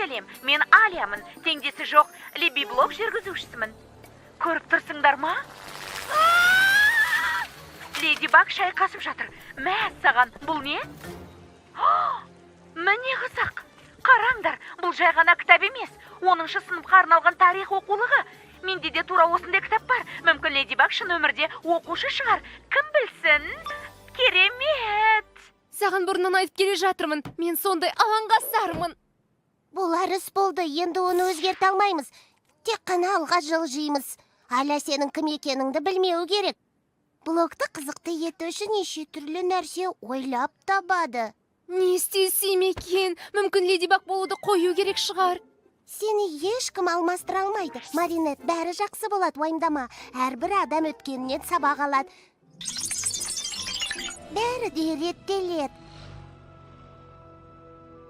сәлем, мен Алиямын, теңдесі жоқ Либи блог жүргізушісімін. Көріп тұрсыңдар ма? Леди Баг шайқасып жатыр. Мәз саған, бұл не? Міне қызық. Қараңдар, бұл жай ғана кітап емес. 10-шы сыныпқа арналған тарих оқулығы. Менде де тура осындай кітап бар. Мүмкін Леди Баг шын өмірде оқушы шығар. Кім білсін? Керемет! Саған бұрыннан айтып келе жатырмын. Мен сондай алаңғасармын. Бұл арыс болды, енді оны өзгерте алмаймыз. Тек қана алға жылжимыз. Аля сенің кім екеніңді білмеу керек. Блогты қызықты ету үшін неше түрлі нәрсе ойлап табады. Не істесем екен? Мүмкін Леди Баг болуды қою керек шығар. Сені ешкім алмастыра алмайды. Маринет, бәрі жақсы болады, уайымдама. Әрбір адам өткенінен сабақ алады. Бәрі де реттеледі.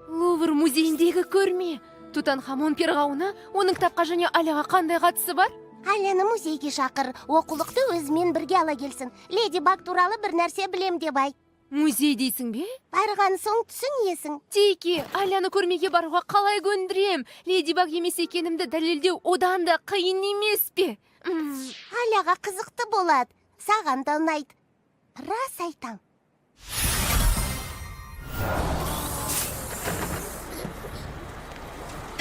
Лувр музейіндегі көрме. Тутанхамон перғауына оның кітапқа және Аляға қандай қатысы бар? Аляны музейге шақыр, оқулықты өзімен бірге ала келсін. Леди Баг туралы бір нәрсе білем деп айт. Музей дейсің бе? Барған соң түсінесің. Теки, Аляны көрмеге баруға қалай көндірем? Леди Баг емес екенімді дәлелдеу одан да қиын емес пе? Аляға қызықты болады. Саған да ұнайды. Рас айтам.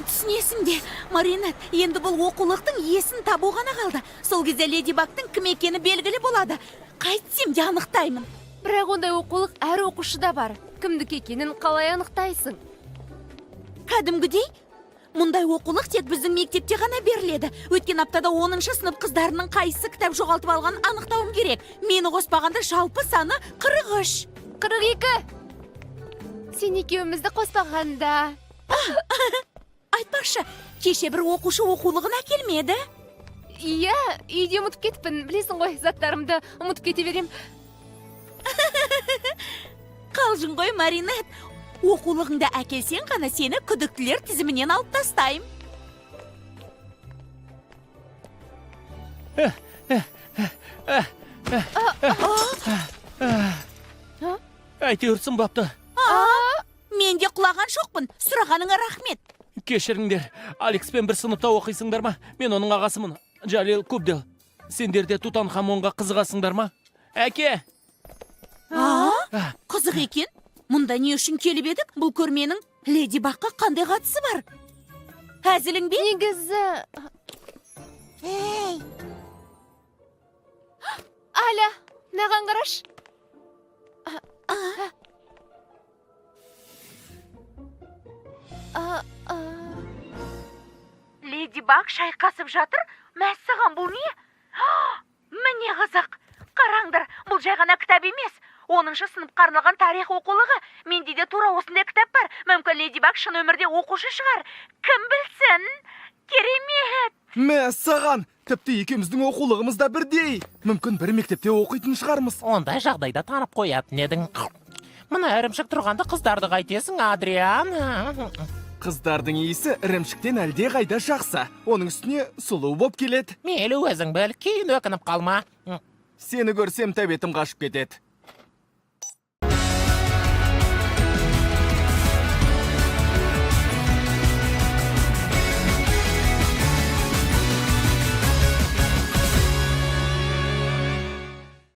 Түсінесің де, Маринет, енді бұл оқулықтың есін табу ғана қалды. Сол кезде Леди Багтың кім екені белгілі болады. Қайтсем де анықтаймын. Бірақ ондай оқулық әр оқушыда бар. Кімдікі екенін қалай анықтайсың? Кәдімгідей? Мұндай оқулық тек біздің мектепте ғана беріледі. Өткен аптада 10-шы сынып қыздарының қайсы кітап жоғалтып алғанын анықтауым керек. Мені қоспағанда жалпы саны 43. 42. Сен екеумізді қоспағанда. Айтпақшы, кеше бір оқушы оқулығын әкелмеді. Иә, үйде ұмытып кетіппін. Білесің ғой, заттарымды ұмытып кете берем. Қалжың ғой, Маринет. Оқулығыңды әкелсең ғана сені күдіктілер тізімінен алып тастайым. Әйтеуір сынбапты. Мен де құлаған жоқпын. Сұрағаныңа рахмет. Кешіріңдер, Алекспен бір сыныпта оқисыңдар ма? Мен оның ағасымын, Джалил Кубдел. Сендер де Тутанхамонға қызығасыңдар ма? Әке! Қызық екен. Мұнда не үшін келіп едік? Бұл көрменің Леди Багқа қандай қатысы бар? Әзілің бе? Негізі... Ей! Аля, наған қараш? Леди Баг шайқасып жатыр? Мәссаған, бұл не? Міне қызық. Қараңдар, бұл жай ғана кітап емес. 10-шы сыныпқа арналған тарих оқулығы. Менде де тура осындай кітап бар. Мүмкін Леди Баг шын өмірде оқушы шығар. Кім білсін? Керемет! Мәссаған! Тіпті екеуміздің оқулығымыз да бірдей. Мүмкін бір мектепте оқитын шығармыз. Ондай жағдайда танып қоятын едің. Мына ірімшік тұрғанда қыздарды қайтесің, Адриан? Қыздардың иісі ірімшіктен әлде қайда жақсы. Оның үстіне сұлу боп келеді. Мейлі өзің біл, кейін өкініп қалма. Сені көрсем тәбетім қашып кетеді.